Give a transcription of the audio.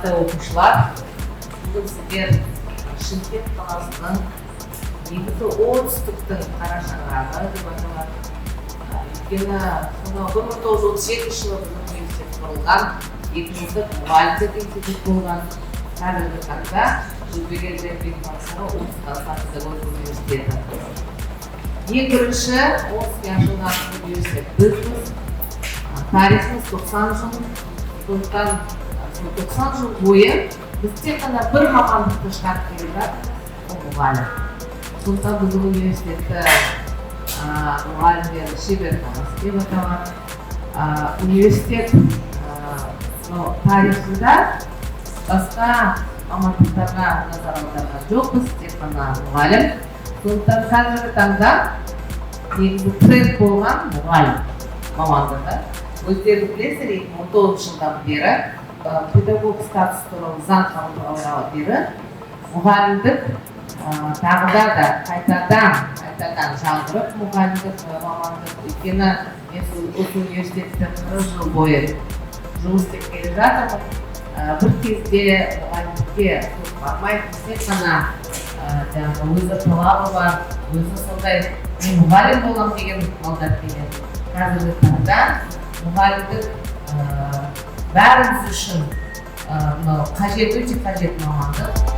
қымбатты оқушылар, бүгін сіздер Шымкент қаласының негізі оңтүстіктің қара шаңырағы деп аталады. Өйткені 1937 жылы біздің университет құрылған, 2000 мұғалімдер институт болған. Қазіргі таңда жүздеген Zhanibekov University-не университеті. Ең бірінші 10 жылдан университет бізбіз. Тарихымыз 90 жыл. Сондықтан 90 жыл бойы біз тек қана бір мамандықты шығарып келе жатырмыз, ол мұғалім. Сондықтан біздің университетті мұғалімдер шебер қаласы деп аталады. Университет тарихында басқа мамандықтарға назар аударған жоқпыз, тек қана мұғалім. Сондықтан қазіргі таңда негізі тренд болған мұғалім мамандығы. Өздеріңіз білесіздер, 2019 жылдан бері педагог статус туралы заң қабылданғалы бері мұғалімдік тағы да қайтадан жаңғырып мұғалімдік мамандық. Өйткені мен осы университетте 40 жыл бойы жұмыс істеп келе жатырмын. Бір кезде мұғалімдікке бармай, тек қана өзі талабы бар, өзі сондай мен мұғалім боламын деген малдар келеді. Қазіргі таңда мұғалімдік бәріміз үшін өте қажет мамандық.